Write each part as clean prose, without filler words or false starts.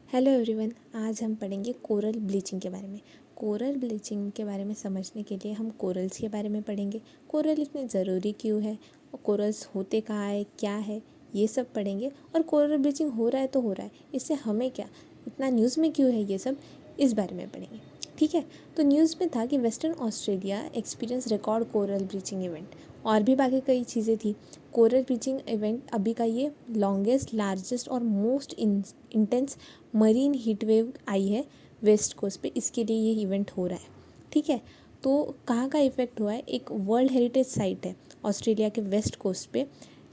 Hello everyone, आज हम पढ़ेंगे कोरल ब्लीचिंग के बारे में। कोरल ब्लीचिंग के बारे में समझने के लिए हम कोरल्स के बारे में पढ़ेंगे। कोरल इतने ज़रूरी क्यों है और कोरल्स होते कहाँ है, क्या है, ये सब पढ़ेंगे। और कोरल ब्लीचिंग हो रहा है तो हो रहा है, इससे हमें क्या, इतना न्यूज़ में क्यों है, ये सब इस बारे में पढ़ेंगे। ठीक है, तो न्यूज़ में था कि western Australia experience record coral bleaching event, और भी बाकी कई चीज़ें थी। कोरल ब्लीचिंग इवेंट अभी का ये लॉन्गेस्ट, लार्जेस्ट और most intense marine heat wave आई है वेस्ट कोस्ट पे, इसके लिए ये इवेंट हो रहा है। ठीक है, तो कहाँ का इफेक्ट हुआ है, एक वर्ल्ड हेरिटेज साइट है ऑस्ट्रेलिया के वेस्ट कोस्ट पे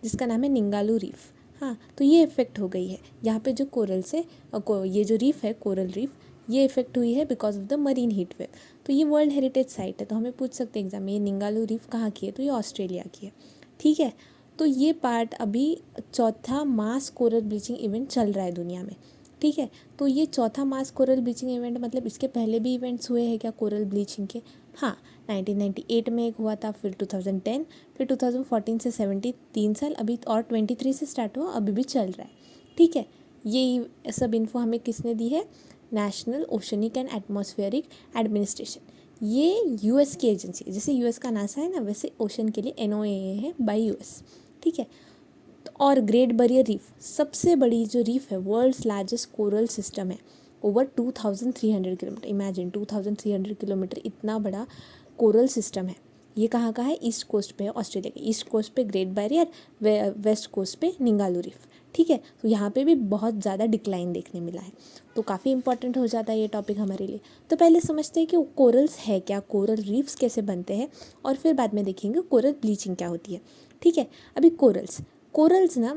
जिसका नाम है निंगालू रीफ। हाँ, तो ये इफेक्ट हो गई है यहाँ पे जो कोरल से ये जो रीफ है कोरल रीफ, ये इफेक्ट हुई है because of the marine heat wave. तो ये वर्ल्ड हेरिटेज साइट है, तो हमें पूछ सकते हैं एग्जाम में ये निंगालू रीफ कहाँ की है, तो ये ऑस्ट्रेलिया की है। ठीक है, तो ये पार्ट अभी चौथा मास कोरल ब्लीचिंग इवेंट चल रहा है दुनिया में। ठीक है, तो ये चौथा मास कोरल ब्लीचिंग इवेंट, मतलब इसके पहले भी इवेंट्स हुए हैं क्या कोरल ब्लीचिंग के? हाँ, 1998 में एक हुआ था, फिर 2010, फिर 2014 से 17, 3 साल अभी, और 23 से स्टार्ट हुआ, अभी भी चल रहा है। ठीक है, ये सब इन्फो हमें किसने दी है? National oceanic and atmospheric administration. ये यूएस की एजेंसी है, जैसे यूएस का नासा है ना, वैसे ओशन के लिए NOAA है बाय यूएस। ठीक है, और ग्रेट बैरियर रीफ सबसे बड़ी जो रीफ है, वर्ल्ड्स लार्जेस्ट कोरल सिस्टम है, ओवर 2300 किलोमीटर। इमेजिन 2300 किलोमीटर, इतना बड़ा कोरल सिस्टम है। ये कहाँ का है? ईस्ट कोस्ट पे है, ऑस्ट्रेलिया के ईस्ट कोस्ट पे ग्रेट बैरियर, वेस्ट कोस्ट पे निंगालू रीफ। ठीक है, तो यहाँ पे भी बहुत ज़्यादा डिक्लाइन देखने मिला है, तो काफ़ी इंपॉर्टेंट हो जाता है ये टॉपिक हमारे लिए। तो पहले समझते हैं कि कोरल्स है क्या, कोरल रीफ्स कैसे बनते हैं, और फिर बाद में देखेंगे कोरल ब्लीचिंग क्या होती है। ठीक है, अभी कोरल्स ना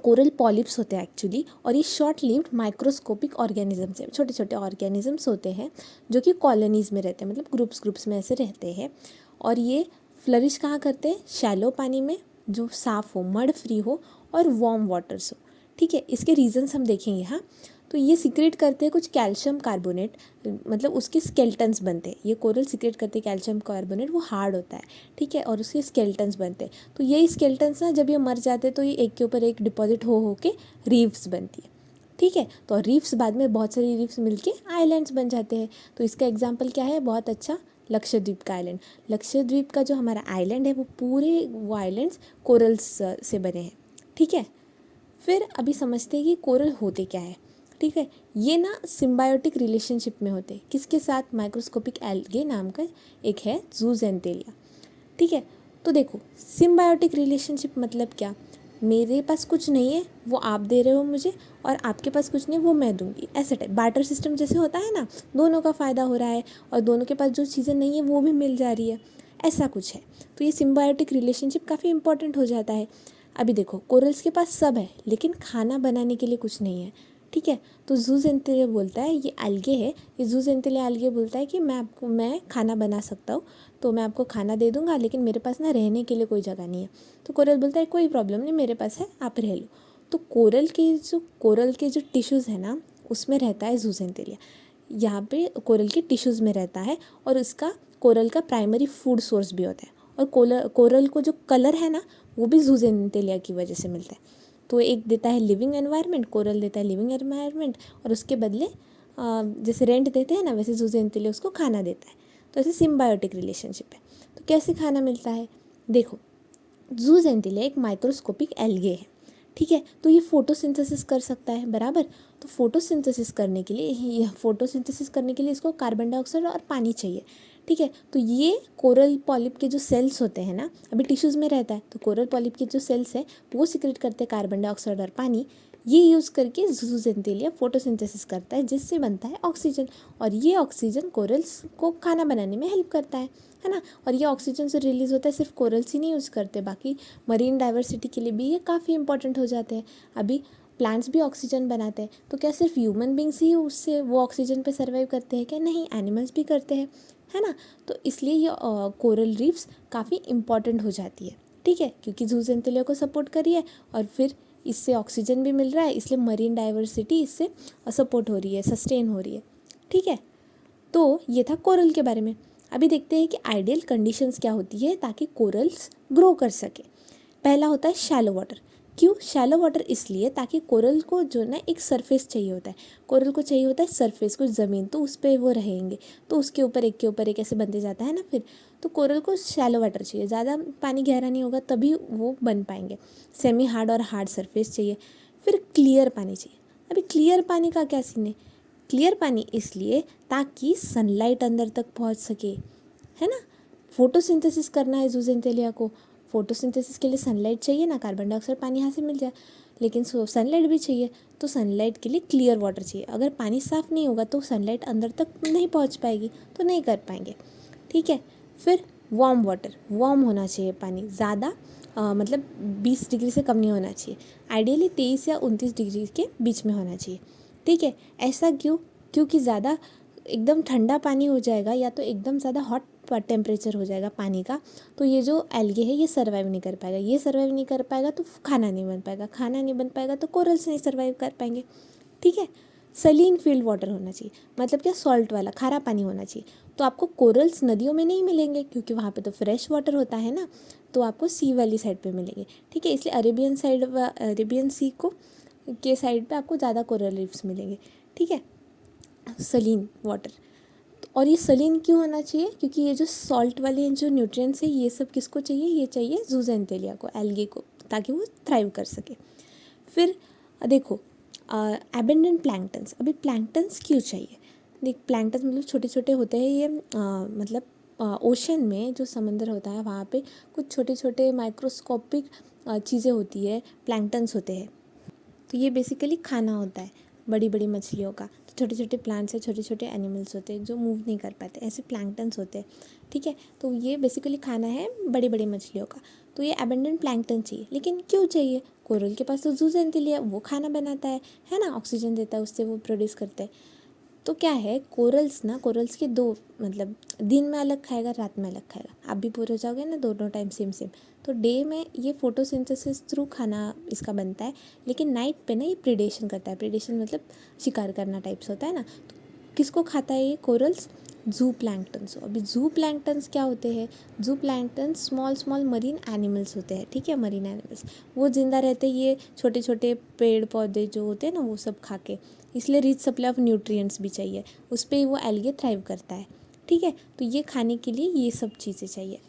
कोरल पॉलिप्स होते हैं एक्चुअली, और ये शॉर्ट लिव्ड माइक्रोस्कोपिक ऑर्गेनिजम्स हैं, छोटे छोटे ऑर्गेनिजम्स होते हैं जो कि कॉलोनीज़ में रहते हैं, मतलब ग्रुप्स में ऐसे रहते हैं। और ये फ्लरिश कहाँ करते हैं? शैलो पानी में, जो साफ़ हो, मड फ्री हो और वार्म वाटर्स हो। ठीक है, इसके रीजंस हम देखेंगे। हाँ, तो ये सीक्रेट करते हैं कुछ कैल्शियम कार्बोनेट, मतलब उसके स्केल्टन्स बनते हैं। ये कोरल सीक्रेट करते हैं कैल्शियम कार्बोनेट, वो हार्ड होता है। ठीक है, और उसके स्केल्टन्स बनते हैं। तो यही स्केल्टन्स ना जब ये मर जाते हैं तो ये एक के ऊपर एक डिपॉजिट हो के रीफ्स बनती है। ठीक है, तो रीफ्स बाद में बहुत सारी रीफ्स मिलके आइलैंड्स बन जाते हैं। तो इसका एग्जाम्पल क्या है? बहुत अच्छा, लक्षद्वीप का आइलैंड। लक्षद्वीप का जो हमारा आइलैंड है, वो पूरे वो आइलैंड्स कोरल्स से बने हैं। ठीक है, फिर अभी समझते हैं कि कोरल होते क्या है। ठीक है, ये ना सिम्बायोटिक रिलेशनशिप में होते हैं, किसके साथ? माइक्रोस्कोपिक एल्गे नाम का एक है, ज़ूज़ेंटेलिया। ठीक है, तो देखो सिम्बायोटिक रिलेशनशिप मतलब क्या? मेरे पास कुछ नहीं है, वो आप दे रहे हो मुझे, और आपके पास कुछ नहीं, वो मैं दूंगी, ऐसा टाइप बार्टर सिस्टम जैसे होता है ना, दोनों का फ़ायदा हो रहा है और दोनों के पास जो चीज़ें नहीं है वो भी मिल जा रही है, ऐसा कुछ है। तो ये सिम्बायोटिक रिलेशनशिप काफ़ी इंपॉर्टेंट हो जाता है। अभी देखो कोरल्स के पास सब है लेकिन खाना बनाने के लिए कुछ नहीं है। ठीक है, तो ज़ूज़ेंटेलिया बोलता है, ये एल्गे है, ये ज़ूज़ेंटेलिया एल्गे बोलता है कि मैं खाना बना सकता हूँ, तो मैं आपको खाना दे दूँगा, लेकिन मेरे पास ना रहने के लिए कोई जगह नहीं है। तो कोरल बोलता है कोई प्रॉब्लम नहीं, मेरे पास है, आप रह लो। तो कोरल के जो टिश्यूज़ है ना, उसमें रहता है ज़ूज़ेंटेलिया। यहाँ पे कोरल के टिश्यूज़ में रहता है, और उसका कोरल का प्राइमरी फूड सोर्स भी होता है। और कोरल को जो कलर है ना, वो भी ज़ूज़ेंटेलिया की वजह से मिलता है। तो एक देता है लिविंग एनवायरनमेंट, कोरल देता है लिविंग एनवायरनमेंट, और उसके बदले जैसे रेंट देते हैं ना, वैसे ज़ूज़ेंटेलिया उसको खाना देता है। तो ऐसे सिम्बायोटिक रिलेशनशिप है। तो कैसे खाना मिलता है? देखो, ज़ूज़ेंटेलिया एक माइक्रोस्कोपिक एल्गे है। ठीक है, तो ये फोटोसिंथेसिस कर सकता है, बराबर। तो फोटोसिंथेसिस करने के लिए इसको कार्बन डाइऑक्साइड और पानी चाहिए। ठीक है, तो ये कोरल पॉलिप के जो सेल्स होते हैं ना, अभी टिश्यूज़ में रहता है, तो कोरल पॉलिप के जो सेल्स है वो सिक्रेट करते हैं कार्बन डाइऑक्साइड और पानी। ये यूज़ करके ज़ूज़ेंटेलिया फोटोसिंथेसिस करता है, जिससे बनता है ऑक्सीजन, और ये ऑक्सीजन कोरल्स को खाना बनाने में हेल्प करता है ना। और ये ऑक्सीजन जो रिलीज़ होता है सिर्फ कोरल्स ही नहीं यूज़ करते, बाकी मरीन डाइवर्सिटी के लिए भी ये काफ़ी इंपॉर्टेंट हो जाते हैं। अभी प्लांट्स भी ऑक्सीजन बनाते हैं, तो क्या सिर्फ ह्यूमन बींग्स ही उससे वो ऑक्सीजन पे सर्वाइव करते हैं क्या? नहीं, एनिमल्स भी करते हैं, है ना। तो इसलिए ये कोरल रीफ्स काफ़ी इंपॉर्टेंट हो जाती है। ठीक है, क्योंकि ज़ूज़ेंटेलिया को सपोर्ट करी है, और फिर इससे ऑक्सीजन भी मिल रहा है, इसलिए मरीन डाइवर्सिटी इससे सपोर्ट हो रही है, सस्टेन हो रही है। ठीक है, तो ये था कोरल के बारे में। अभी देखते हैं कि आइडियल कंडीशंस क्या होती है ताकि कोरल्स ग्रो कर सके। पहला होता है शैलो वाटर, क्यों? शैलो वाटर इसलिए ताकि कोरल को जो ना एक सरफेस चाहिए होता है, कोरल को चाहिए होता है सरफेस, कुछ ज़मीन, तो उस पर वो रहेंगे, तो उसके ऊपर एक के ऊपर एक ऐसे बनते जाता है ना फिर, तो कोरल को शैलो वाटर चाहिए, ज़्यादा पानी गहरा नहीं होगा तभी वो बन पाएंगे। सेमी हार्ड और हार्ड सरफेस चाहिए। फिर क्लियर पानी चाहिए। अभी क्लियर पानी का क्या सीन है? क्लियर पानी इसलिए ताकि सनलाइट अंदर तक पहुंच सके, है ना। फोटोसिंथेसिस करना है ज़ूज़ेंटेलिया को, फोटोसिंथेसिस के लिए सनलाइट चाहिए ना, कार्बन डाइऑक्साइड पानी यहाँ से मिल जाए, लेकिन सनलाइट भी चाहिए, तो सनलाइट के लिए क्लियर वाटर चाहिए। अगर पानी साफ़ नहीं होगा तो सनलाइट अंदर तक नहीं पहुँच पाएगी, तो नहीं कर पाएंगे, ठीक है। फिर वार्म वाटर, वार्म होना चाहिए पानी, ज़्यादा मतलब 20 डिग्री से कम नहीं होना चाहिए, आइडियली 23 या 29 डिग्री के बीच में होना चाहिए, ठीक है। ऐसा क्यों? क्योंकि ज़्यादा एकदम ठंडा पानी हो जाएगा या तो एकदम ज़्यादा हॉट टेम्परेचर हो जाएगा पानी का, तो ये जो एल्गे है ये सर्वाइव नहीं कर पाएगा, ये सर्वाइव नहीं कर पाएगा तो खाना नहीं बन पाएगा, खाना नहीं बन पाएगा तो कोरल्स नहीं सर्वाइव कर पाएंगे, ठीक है। सलीन फील्ड वाटर होना चाहिए, मतलब क्या, सॉल्ट वाला खारा पानी होना चाहिए। तो आपको कोरल्स नदियों में नहीं मिलेंगे क्योंकि वहाँ पे तो फ्रेश वाटर होता है ना, तो आपको सी वाली साइड पे मिलेंगे, ठीक है। इसलिए अरेबियन सी को के साइड पे आपको ज़्यादा कोरल रीफ्स मिलेंगे, ठीक है। सलीन वाटर, और ये सलीन क्यों होना चाहिए? क्योंकि ये जो सॉल्ट वाले जो न्यूट्रिएंट्स है ये सब किसको चाहिए? ये चाहिए ज़ूज़ेंटेलिया को, एल्गे को, ताकि वो थ्राइव कर सके। फिर देखो एबेंडेंट प्लैंक्टन्स, अभी प्लैंक्टन्स क्यों चाहिए? देख, प्लैंक्टन्स मतलब छोटे छोटे होते हैं ये, मतलब ओशन में जो समंदर होता है वहाँ पे कुछ छोटे छोटे माइक्रोस्कोपिक चीज़ें होती है, प्लैंक्टन्स होते हैं, तो ये बेसिकली खाना होता है बड़ी बड़ी मछलियों का। तो छोटे छोटे प्लांट्स है, छोटे छोटे एनिमल्स होते हैं जो मूव नहीं कर पाते, ऐसे प्लैंक्टन्स होते हैं, ठीक है। तो ये बेसिकली खाना है बड़ी बड़ी मछलियों का, तो ये एबेंडेंट प्लैंक्टन चाहिए। लेकिन क्यों चाहिए? कोरल के पास तो ज़ूज़ेंटेलिया, वो खाना बनाता है ना, ऑक्सीजन देता है, उससे वो प्रोड्यूस करते हैं। तो क्या है, कोरल्स के दो, मतलब दिन में अलग खाएगा, रात में अलग खाएगा, आप भी पूरे हो जाओगे ना, दोनों टाइम सेम सेम। तो डे में ये फोटोसिंथेसिस थ्रू खाना इसका बनता है, लेकिन नाइट पे ना ये प्रीडेशन करता है। प्रीडेशन मतलब शिकार करना टाइप्स होता है ना। तो किसको खाता है ये कोरल्स? जू प्लैंक्टन्स। अभी जू प्लैंक्टन्स क्या होते हैं? जू planktons small small marine animals होते हैं, ठीक है, मरीन एनिमल्स, वो जिंदा रहते हैं ये छोटे छोटे पेड़ पौधे जो होते हैं ना, वो सब खा के, इसलिए रिच सप्लाई ऑफ न्यूट्रिएंट्स भी चाहिए, उस पर ही वो एल्गे थ्राइव करता है, ठीक है। तो ये खाने के लिए ये सब चीज़ें चाहिए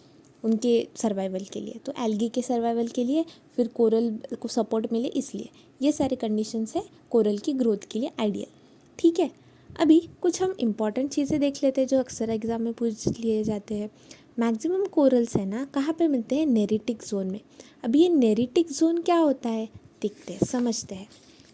उनके सर्वाइवल के लिए, तो एल्गे के सर्वाइवल के लिए, फिर कोरल को सपोर्ट मिले, इसलिए ये सारे कंडीशंस है कोरल की ग्रोथ के लिए आइडियल, ठीक है। अभी कुछ हम इम्पॉर्टेंट चीज़ें देख लेते हैं जो अक्सर एग्जाम में पूछ लिए जाते हैं। मैक्सिमम कोरल्स है ना कहाँ पे मिलते हैं? नेरिटिक जोन में। अभी ये नेरिटिक जोन क्या होता है देखते हैं, समझते हैं,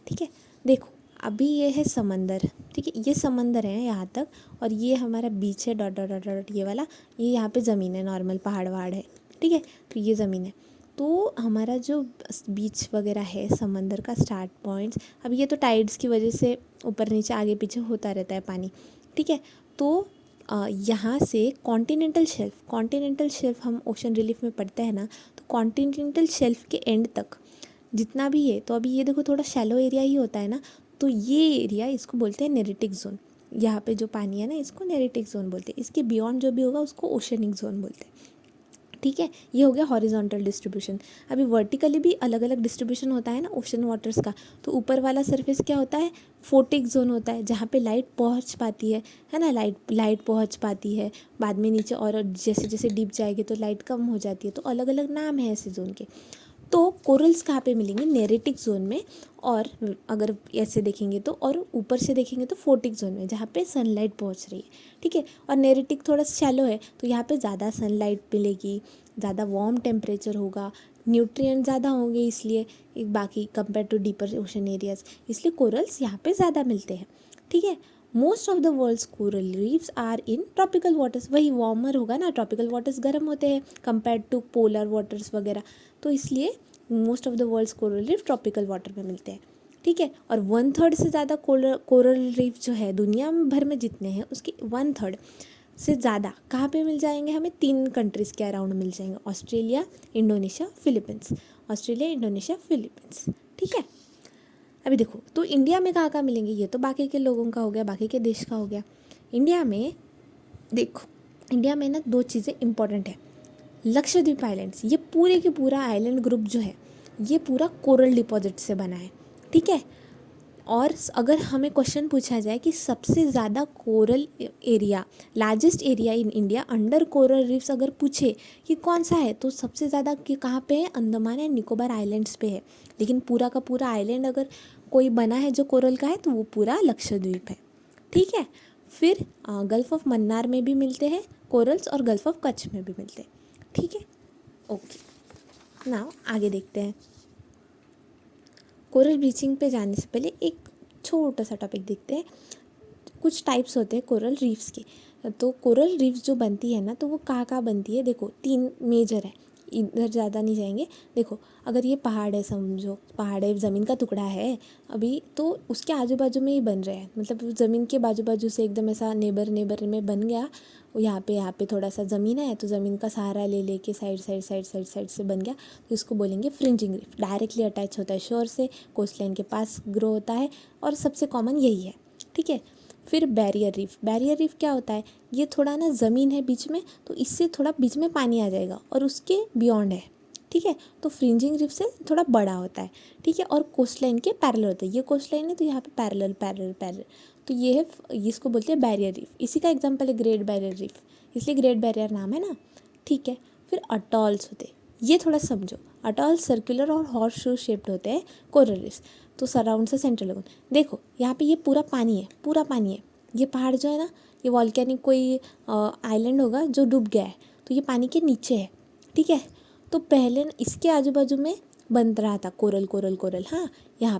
ठीक है। देखो, अभी ये है समंदर, ठीक है, ये समंदर है यहाँ तक, और ये हमारा बीच है, डॉट डॉट डॉट डॉट ये वाला, ये यहाँ पे ज़मीन है, नॉर्मल पहाड़ वहाड़ है, ठीक है, तो ये ज़मीन है। तो हमारा जो बीच वगैरह है समंदर का स्टार्ट पॉइंट्स, अब ये तो टाइड्स की वजह से ऊपर नीचे आगे पीछे होता रहता है पानी, ठीक है। तो यहाँ से कॉन्टिनेंटल शेल्फ हम ओशन रिलीफ में पढ़ते हैं ना, तो कॉन्टिनेंटल शेल्फ के एंड तक जितना भी है, तो अभी ये देखो थोड़ा शैलो एरिया ही होता है ना, तो ये एरिया इसको बोलते हैं नेरिटिक जोन। यहाँ पे जो पानी है ना इसको नेरिटिक जोन बोलते हैं, इसके बियॉन्ड जो भी होगा उसको ओशनिक जोन बोलते हैं, ठीक है। ये हो गया हॉरिजॉन्टल डिस्ट्रीब्यूशन। अभी वर्टिकली भी अलग अलग डिस्ट्रीब्यूशन होता है ना ओशन वाटर्स का, तो ऊपर वाला सरफेस क्या होता है? फोटिक जोन होता है, जहाँ पे लाइट पहुँच पाती है ना, लाइट पहुँच पाती है, बाद में नीचे और जैसे जैसे डीप जाएगी तो लाइट कम हो जाती है, तो अलग अलग नाम है ऐसे जोन के। तो कोरल्स कहाँ पे मिलेंगे? नेरिटिक जोन में, और अगर ऐसे देखेंगे तो, और ऊपर से देखेंगे तो फोटिक जोन में, जहाँ पे सनलाइट पहुँच रही है, ठीक है। और नेरिटिक थोड़ा शैलो है, तो यहाँ पे ज़्यादा सनलाइट मिलेगी, ज़्यादा वार्म टेम्परेचर होगा, न्यूट्रिएंट ज़्यादा होंगे, इसलिए एक बाकी compare to deeper ocean areas, इसलिए कोरल्स यहाँ पे ज़्यादा मिलते हैं, ठीक है। Most of the world's coral reefs are in tropical waters, वही वार्मर होगा ना, ट्रॉपिकल वाटर्स गर्म होते हैं कंपेयर टू पोलर वाटर्स वगैरह, तो इसलिए most of the world's coral reef tropical water में मिलते हैं, ठीक है। और 1/3 से ज़्यादा कोरल रीफ जो है दुनिया भर में जितने हैं उसके 1/3 से ज़्यादा कहाँ पे मिल जाएंगे? हमें 3 कंट्रीज़ के अराउंड मिल जाएंगे, Australia, Indonesia, Philippines, Australia, Indonesia, Philippines, ठीक है। अभी देखो, तो इंडिया में कहाँ कहाँ मिलेंगे? ये तो बाकी के लोगों का हो गया, बाकी के देश का हो गया। इंडिया में देखो, इंडिया में ना 2 चीज़ें इंपॉर्टेंट है। लक्षद्वीप आइलैंड्स, ये पूरे के पूरा आइलैंड ग्रुप जो है ये पूरा कोरल डिपॉजिट से बना है, ठीक है। और अगर हमें क्वेश्चन पूछा जाए कि सबसे ज़्यादा coral area, largest area in India under coral reefs अगर पूछे कि कौन सा है, तो सबसे ज़्यादा कि कहाँ पे है, अंडमान एंड निकोबार आइलैंड्स पे है। लेकिन पूरा का पूरा आइलैंड अगर कोई बना है जो कोरल का है तो वो पूरा लक्षद्वीप है, ठीक है। फिर गल्फ़ ऑफ मन्नार में भी मिलते हैं कोरल्स और गल्फ़ ऑफ कच्छ में भी मिलते हैं, ठीक है। ओके, नाउ आगे देखते हैं। कोरल ब्लीचिंग पे जाने से पहले एक छोटा सा टॉपिक देखते हैं। कुछ टाइप्स होते हैं कोरल रीफ्स के। तो कोरल रीफ्स जो बनती है ना, तो वो कहाँ बनती है, देखो 3 मेजर है, इधर ज़्यादा नहीं जाएंगे। देखो अगर ये पहाड़ है, समझो पहाड़ है, ज़मीन का टुकड़ा है अभी, तो उसके आजू बाजू में ही बन रहे हैं, मतलब ज़मीन के बाजू बाजू से एकदम ऐसा नेबर में बन गया। यहाँ पे थोड़ा सा ज़मीन है, तो ज़मीन का सहारा ले लेके साइड से बन गया, तो इसको बोलेंगे फ्रिंजिंग रीफ। डायरेक्टली अटैच होता है शोर से, कोस्ट लाइन के पास ग्रो होता है, और सबसे कॉमन यही है, ठीक है। फिर बैरियर रीफ। बैरियर रीफ क्या होता है, ये थोड़ा ना ज़मीन है बीच में, तो इससे थोड़ा बीच में पानी आ जाएगा और उसके बियॉन्ड है, ठीक है। तो फ्रिंजिंग रीफ से थोड़ा बड़ा होता है, ठीक है। और कोस्ट लाइन के पैरेलल होता है, ये कोस्ट लाइन है तो यहाँ पे पैरेलल, तो ये है, इसको बोलते हैं बैरियर रीफ। इसी का एग्जाम्पल है ग्रेट बैरियर रीफ, इसलिए ग्रेट बैरियर नाम है ना, ठीक है। फिर अटॉल्स होते हैं, ये थोड़ा समझो। अटॉल सर्कुलर और हॉर्स शू शेप्ड होते हैं कोरल रीफ्स। तो सराउंड से सेंट्रल लगून, देखो यहाँ पे ये पूरा पानी है। ये पहाड़ जो है ना, ये वॉल्केनिक कोई आइलैंड होगा जो डूब गया है, तो ये पानी के नीचे है, ठीक है। तो पहले इसके आजू बाजू में बन रहा था कोरल, हाँ, यहाँ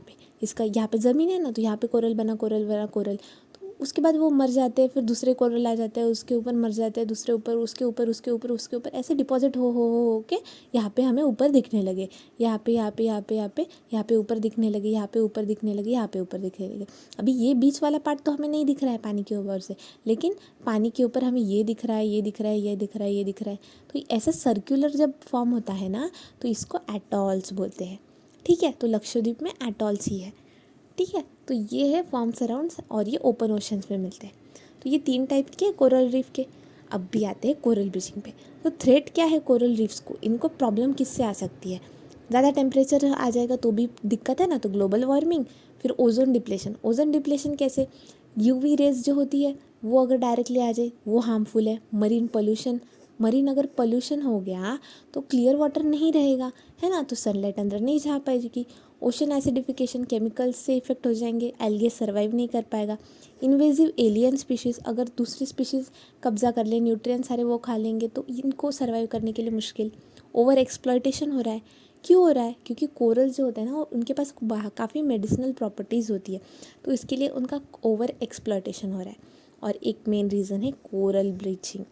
पे ज़मीन है ना, तो यहाँ पे कोरल बना, कोरल। तो उसके बाद वो मर जाते हैं, फिर दूसरे कोरल आ जाते हैं, उसके ऊपर मर जाते हैं, दूसरे ऊपर, उसके ऊपर ऐसे डिपॉजिट हो के यहाँ पे हमें ऊपर दिखने लगे। यहाँ पे ऊपर दिखने लगे, यहाँ पे ऊपर दिखने लगे। अभी ये बीच वाला पार्ट तो हमें नहीं दिख रहा है पानी के ऊपर से, लेकिन पानी के ऊपर हमें ये दिख रहा है। तो ऐसा सर्कुलर जब फॉर्म होता है ना, तो इसको एटॉल्स बोलते हैं, ठीक है। तो लक्षद्वीप में एटॉल्स ही है, ठीक है। तो ये है फॉर्म्स अराउंड, और ये ओपन ओशंस में मिलते हैं। तो ये 3 टाइप के कोरल रीफ के। अब भी आते हैं कोरल ब्लीचिंग पे। तो थ्रेट क्या है कोरल रीफ्स को, इनको प्रॉब्लम किससे आ सकती है, ज़्यादा टेम्परेचर आ जाएगा तो भी दिक्कत है ना, तो ग्लोबल वार्मिंग। फिर ओजोन डिप्लेशन कैसे, यूवी रेज जो होती है वो अगर डायरेक्टली आ जाए वो हार्मफुल है। मरीन अगर पोल्यूशन हो गया तो क्लियर वाटर नहीं रहेगा, है ना, तो सनलाइट अंदर नहीं जा पाएगी। ओशन एसिडिफिकेशन, केमिकल्स से इफेक्ट हो जाएंगे, एल्गे सर्वाइव नहीं कर पाएगा। इन्वेजिव एलियन स्पीशीज़, अगर दूसरी स्पीशीज़ कब्जा कर ले, न्यूट्रिएंट्स सारे वो खा लेंगे, तो इनको सर्वाइव करने के लिए मुश्किल। ओवर एक्सप्लॉयटेशन हो रहा है, क्यों हो रहा है, क्योंकि कोरल जो होते हैं ना, उनके पास काफ़ी मेडिसिनल प्रॉपर्टीज़ होती है, तो इसके लिए उनका ओवर एक्सप्लॉयटेशन हो रहा है। और एक मेन रीज़न है कोरल ब्लीचिंग।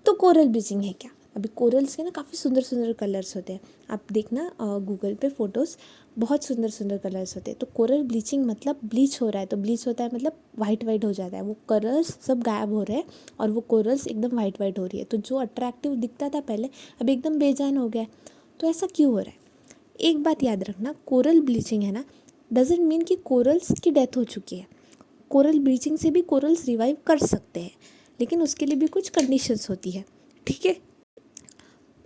तो कोरल ब्लीचिंग है क्या, अभी कोरल्स के ना काफ़ी सुंदर कलर्स होते हैं, आप देखना गूगल पे फ़ोटोज़, बहुत सुंदर कलर्स होते हैं। तो कोरल ब्लीचिंग मतलब ब्लीच हो रहा है, तो ब्लीच होता है मतलब वाइट हो जाता है, वो कलर्स सब गायब हो रहे हैं और वो कोरल्स एकदम वाइट हो रही है। तो जो अट्रैक्टिव दिखता था पहले, अब एकदम बेजान हो गया है। तो ऐसा क्यों हो रहा है, एक बात याद रखना, कोरल ब्लीचिंग है ना, डजेंट मीन कि कोरल्स की डेथ हो चुकी है। कोरल ब्लीचिंग से भी कोरल्स रिवाइव कर सकते हैं, लेकिन उसके लिए भी कुछ कंडीशंस होती है, ठीक है।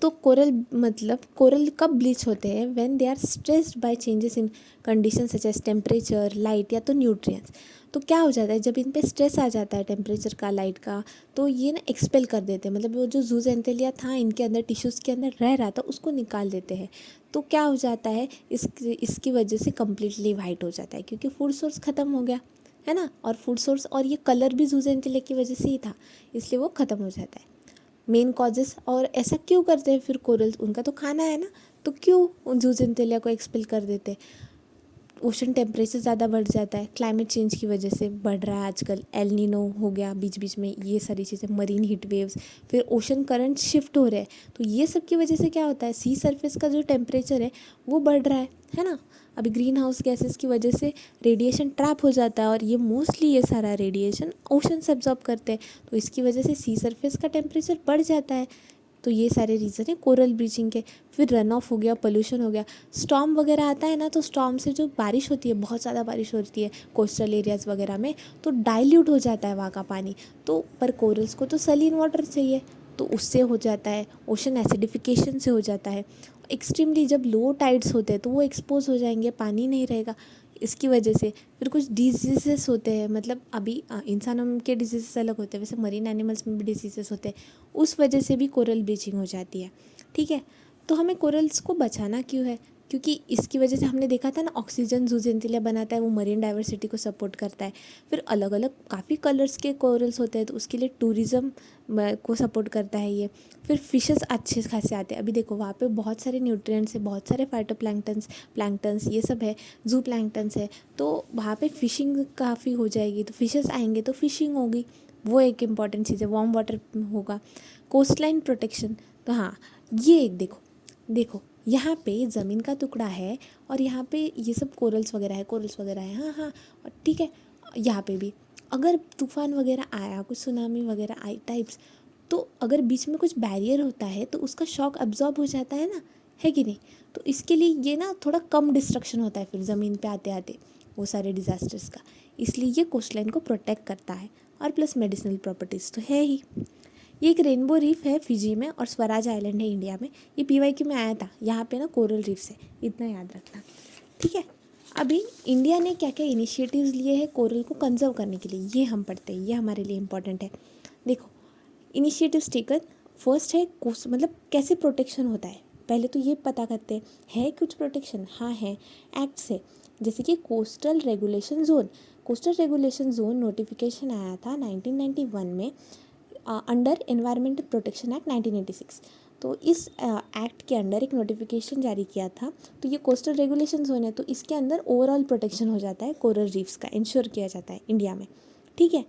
तो कोरल कब ब्लीच होते हैं, when they are stressed by changes in condition such as temperature, light या तो न्यूट्रिएंट्स। तो क्या हो जाता है, जब इन पे स्ट्रेस आ जाता है टेम्परेचर का, लाइट का, तो ये ना एक्सपेल कर देते हैं, मतलब वो जो जूजेंथेलिया था इनके अंदर, टिश्यूज़ के अंदर रह रहा था, उसको निकाल देते हैं। तो क्या हो जाता है, इसकी वजह से कम्प्लीटली वाइट हो जाता है, क्योंकि फूड सोर्स ख़त्म हो गया, है ना। और फूड सोर्स और ये कलर भी जूजेंथेलिया की वजह से ही था, इसलिए वो ख़त्म हो जाता है, मेन कॉजेस। और ऐसा क्यों करते हैं फिर कोरल्स, उनका तो खाना है ना, तो क्यों जूजेंथेलिया को एक्सपेल कर देते। ओशन टेम्परेचर ज़्यादा बढ़ जाता है, क्लाइमेट चेंज की वजह से बढ़ रहा है आजकल, एल नीनो हो गया बीच बीच में, ये सारी चीज़ें, मरीन हीट वेव्स, फिर ओशन करंट शिफ्ट हो रहे हैं, तो ये सब की वजह से क्या होता है, सी सरफेस का जो टेम्परेचर है वो बढ़ रहा है ना। अभी ग्रीन हाउस गैसेस की वजह से रेडिएशन ट्रैप हो जाता है, और ये मोस्टली ये सारा रेडिएशन ओशन से एब्जॉर्ब करते हैं, तो इसकी वजह से सी सरफेस का टेम्परेचर बढ़ जाता है। तो ये सारे रीज़न है कोरल ब्लीचिंग के। फिर रन ऑफ हो गया, पोल्यूशन हो गया, स्टॉर्म वगैरह आता है ना, तो स्टॉर्म से जो बारिश होती है, बहुत ज़्यादा बारिश होती है कोस्टल एरियाज़ वगैरह में, तो डाइल्यूट हो जाता है वहाँ का पानी। तो पर कोरल्स को तो सलीन वाटर चाहिए, तो उससे हो जाता है, ओशन एसिडिफिकेशन से हो जाता है। एक्सट्रीमली जब लो टाइड्स होते हैं तो वो एक्सपोज हो जाएंगे, पानी नहीं रहेगा, इसकी वजह से फिर कुछ डिजीजेस होते हैं। मतलब अभी इंसानों के डिजीजेस अलग होते हैं, वैसे मरीन एनिमल्स में भी डिजीजेस होते हैं, उस वजह से भी कोरल ब्लीचिंग हो जाती है। ठीक है, तो हमें कोरल्स को बचाना क्यों है? क्योंकि इसकी वजह से हमने देखा था ना, ऑक्सीजन जूजेंटिलिया बनाता है, वो मरीन डाइवर्सिटी को सपोर्ट करता है। फिर अलग अलग काफ़ी कलर्स के कोरल्स होते हैं, तो उसके लिए टूरिज़्म को सपोर्ट करता है ये। फिर फिशेस अच्छे खासे आते हैं। अभी देखो वहाँ पे बहुत सारे न्यूट्रिएंट्स है, बहुत सारे प्लैंक्टन्स ये सब है, जू प्लैंक्टन्स है, तो वहाँ पे फिशिंग काफ़ी हो जाएगी, तो फिशेस आएंगे तो फिशिंग होगी, वो एक इम्पॉर्टेंट चीज़ है। वार्म वाटर होगा। कोस्टलाइन प्रोटेक्शन, तो हाँ ये एक देखो देखो यहाँ पे ज़मीन का टुकड़ा है और यहाँ पे ये सब कोरल्स वगैरह है, हाँ हाँ, और ठीक है, यहाँ पे भी अगर तूफान वगैरह आया, कुछ सुनामी वगैरह आई टाइप्स, तो अगर बीच में कुछ बैरियर होता है तो उसका शॉक अब्जॉर्ब हो जाता है ना, है कि नहीं? तो इसके लिए ये ना थोड़ा कम डिस्ट्रक्शन होता है फिर ज़मीन पे आते आते वो सारे डिज़ास्टर्स का, इसलिए ये कोस्टलाइन को प्रोटेक्ट करता है। और प्लस मेडिसिनल प्रॉपर्टीज़ तो है ही। ये एक रेनबो रीफ है फिजी में और स्वराज आइलैंड है इंडिया में। ये PYQ में आया था, यहाँ पे ना कोरल रीफ्स है, इतना याद रखना। ठीक है, अभी इंडिया ने क्या क्या इनिशिएटिव्स लिए हैं कोरल को कंजर्व करने के लिए, ये हम पढ़ते हैं, ये हमारे लिए इम्पोर्टेंट है। देखो इनिशिएटिव्स टेकन, फर्स्ट है कोस्ट, मतलब कैसे प्रोटेक्शन होता है, पहले तो ये पता करते हैं है कुछ प्रोटेक्शन। हाँ है, एक्ट्स है, जैसे कि कोस्टल रेगुलेशन जोन नोटिफिकेशन आया था 1991 में अंडर एनवायरमेंटल प्रोटेक्शन एक्ट 1986। तो इस एक्ट के अंडर एक नोटिफिकेशन जारी किया था, तो ये कोस्टल रेगुलेशन जोन है, तो इसके अंदर ओवरऑल प्रोटेक्शन हो जाता है कोरल रीफ्स का, इंश्योर किया जाता है इंडिया में। ठीक है,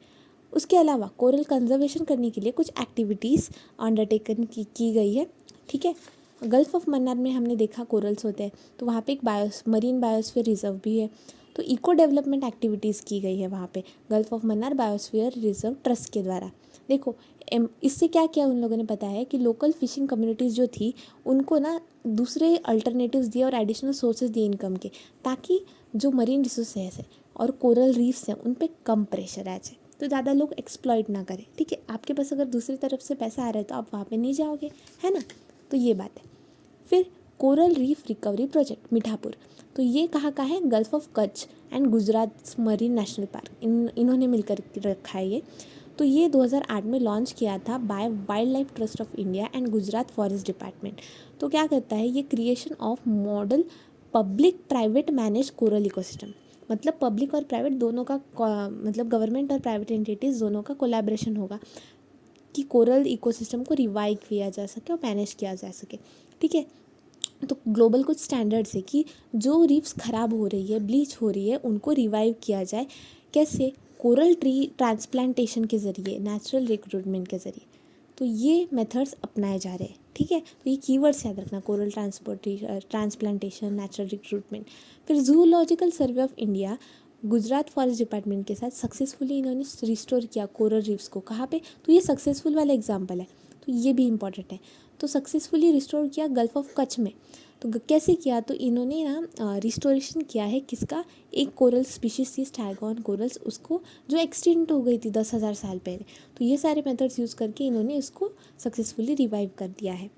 उसके अलावा कोरल कंजर्वेशन करने के लिए कुछ एक्टिविटीज़ अंडरटेकन की गई है। ठीक है, गल्फ ऑफ मन्नार में हमने देखा कोरल्स होते हैं, तो वहाँ पे एक मरीन बायोस्फीयर रिजर्व भी है, तो इको डेवलपमेंट एक्टिविटीज़ की गई है वहाँ पे gulf of Mannar biosphere reserve trust के द्वारा। देखो इससे क्या किया उन लोगों ने, पता है कि लोकल फिशिंग कम्युनिटीज़ जो थी उनको ना दूसरे अल्टरनेटिव्स दिए और एडिशनल सोर्सेज दिए इनकम के, ताकि जो मरीन रिसोर्सेज है और कोरल रीफ्स हैं उन पे कम प्रेशर आ जाए, तो ज़्यादा लोग एक्सप्लॉइट ना करें। ठीक है, आपके पास अगर दूसरी तरफ से पैसा आ रहा है तो आप वहाँ पे नहीं जाओगे, है ना? तो ये बात है। फिर coral reef recovery project Mithapur, तो ये कहाँ का है? Gulf of Kutch and Gujarat marine national park, इन्होंने मिलकर रखा है ये। तो ये 2008 में लॉन्च किया था by Wildlife Trust of India and Gujarat forest department. तो क्या करता है ये? Creation of model public private manage coral ecosystem, मतलब पब्लिक और प्राइवेट दोनों का मतलब गवर्नमेंट और प्राइवेट एंटिटीज़ दोनों का कोलैबोरेशन होगा कि कोरल इकोसिस्टम को रिवाइव किया जा सके और मैनेज किया जा सके। ठीक है, तो ग्लोबल कुछ स्टैंडर्ड्स है कि जो रीफ्स ख़राब हो रही है, ब्लीच हो रही है, उनको रिवाइव किया जाए। कैसे? कोरल ट्री ट्रांसप्लांटेशन के ज़रिए, नेचुरल रिक्रूटमेंट के ज़रिए। तो ये मेथड्स अपनाए जा रहे हैं। ठीक है, तो ये कीवर्ड्स याद रखना, कोरल ट्रांसप्लांटेशन, नेचुरल रिक्रूटमेंट। फिर zoological survey of India Gujarat forest department के साथ सक्सेसफुली इन्होंने रिस्टोर किया कोरल रीफ्स को। कहाँ पे? तो ये सक्सेसफुल वाला एग्जाम्पल है, तो ये भी इम्पॉर्टेंट है। तो सक्सेसफुली रिस्टोर किया गल्फ ऑफ कच्छ में। तो कैसे किया? तो इन्होंने ना रिस्टोरेशन किया है किसका? एक कोरल स्पीशीज थी स्टैगॉन कोरल्स, उसको जो एक्सटिंक्ट हो गई थी 10,000 साल पहले। तो ये सारे मेथड्स यूज़ करके इन्होंने इसको सक्सेसफुली रिवाइव कर दिया है।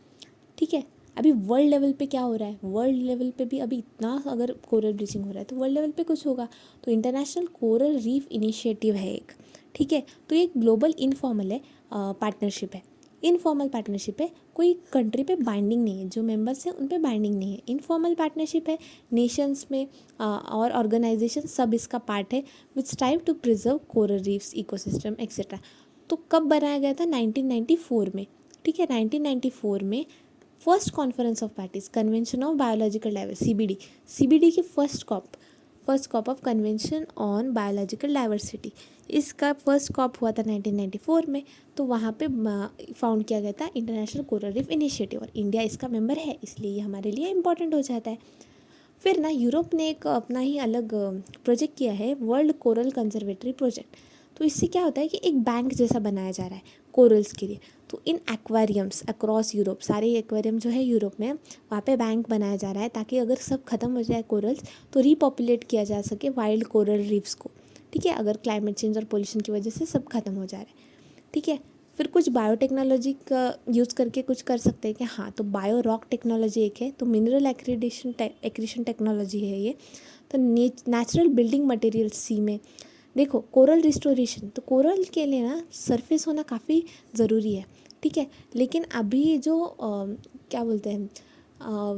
ठीक है, अभी वर्ल्ड लेवल पे क्या हो रहा है? वर्ल्ड लेवल पे भी अभी इतना अगर कोरल ब्लीचिंग हो रहा है तो वर्ल्ड लेवल पे कुछ होगा। तो इंटरनेशनल कोरल रीफ इनिशिएटिव है एक। ठीक है, तो ये ग्लोबल इनफॉर्मल है, पार्टनरशिप है, इनफॉर्मल पार्टनरशिप है, कोई कंट्री पे बाइंडिंग नहीं है, जो मेंबर्स हैं उन पे बाइंडिंग नहीं है। इनफॉर्मल पार्टनरशिप है, नेशंस में और ऑर्गेनाइजेशन सब इसका पार्ट है, which strive to preserve coral reefs ecosystem etcetera. तो कब बनाया गया था? 1994 में। ठीक है, 1994 में first conference of parties convention of biological diversity, CBD की first corp of convention on biological diversity, इसका फर्स्ट कॉप हुआ था 1994 में। तो वहाँ पे फाउंड किया गया था इंटरनेशनल कोरल रीफ इनिशिएटिव, और इंडिया इसका मेंबर है, इसलिए ये हमारे लिए इम्पॉर्टेंट हो जाता है। फिर ना यूरोप ने एक अपना ही अलग प्रोजेक्ट किया है, वर्ल्ड कोरल कंजर्वेटरी प्रोजेक्ट। तो इससे क्या होता है कि एक बैंक जैसा बनाया जा रहा है कोरल्स के लिए। तो इन एक्वेरियम्स अक्रॉस यूरोप, सारे एक्वेरियम जो है यूरोप में, वहाँ पे बैंक बनाया जा रहा है, ताकि अगर सब खत्म हो जाए कोरल्स तो रीपॉपुलेट किया जा सके वाइल्ड कोरल रीफ्स को। ठीक है, अगर क्लाइमेट चेंज और पोल्यूशन की वजह से सब खत्म हो जा रहा है। ठीक है, फिर कुछ बायोटेक्नोलॉजी का यूज़ करके कुछ कर सकते हैं कि हाँ, तो बायो रॉक टेक्नोलॉजी एक है, तो मिनरल एक्रीशन टेक्नोलॉजी है ये। तो नेचुरल बिल्डिंग मटेरियल सी में देखो, कोरल रिस्टोरेशन, तो कोरल के लिए ना सरफेस होना काफ़ी ज़रूरी है, ठीक है। लेकिन अभी जो क्या बोलते हैं,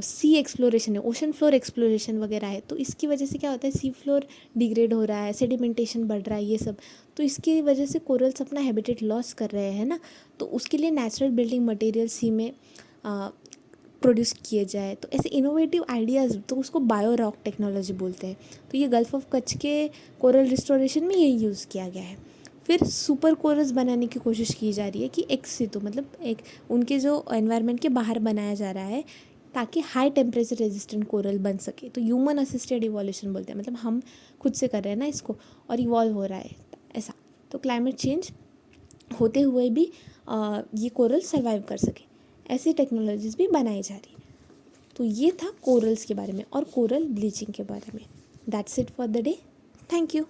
सी एक्सप्लोरेशन है, ओशन फ्लोर एक्सप्लोरेशन वगैरह है, तो इसकी वजह से क्या होता है, सी फ्लोर डिग्रेड हो रहा है, सेडिमेंटेशन बढ़ रहा है, ये सब। तो इसकी वजह से कोरल्स अपना हैबिटेट लॉस कर रहे हैं ना, तो उसके लिए नेचुरल बिल्डिंग मटेरियल सी में प्रोड्यूस किए जाए, तो ऐसे इनोवेटिव आइडियाज़, तो उसको बायो रॉक टेक्नोलॉजी बोलते हैं। तो ये गल्फ़ ऑफ कच्छ के कोरल रिस्टोरेशन में यही यूज़ किया गया है। फिर सुपर कोरल्स बनाने की कोशिश की जा रही है कि एक से तो मतलब एक उनके जो एनवायरनमेंट के बाहर बनाया जा रहा है, ताकि हाई टेम्परेचर रेजिस्टेंट कोरल बन सके। तो ह्यूमन असिस्टेड इवोल्यूशन बोलते हैं, मतलब हम खुद से कर रहे हैं ना इसको, और इवॉल्व हो रहा है ऐसा। तो क्लाइमेट चेंज होते हुए भी ये कोरल सर्वाइव कर सके, ऐसी टेक्नोलॉजीज़ भी बनाई जा रही है। तो ये था कोरल्स के बारे में और कोरल ब्लीचिंग के बारे में। That's it for the day. Thank you.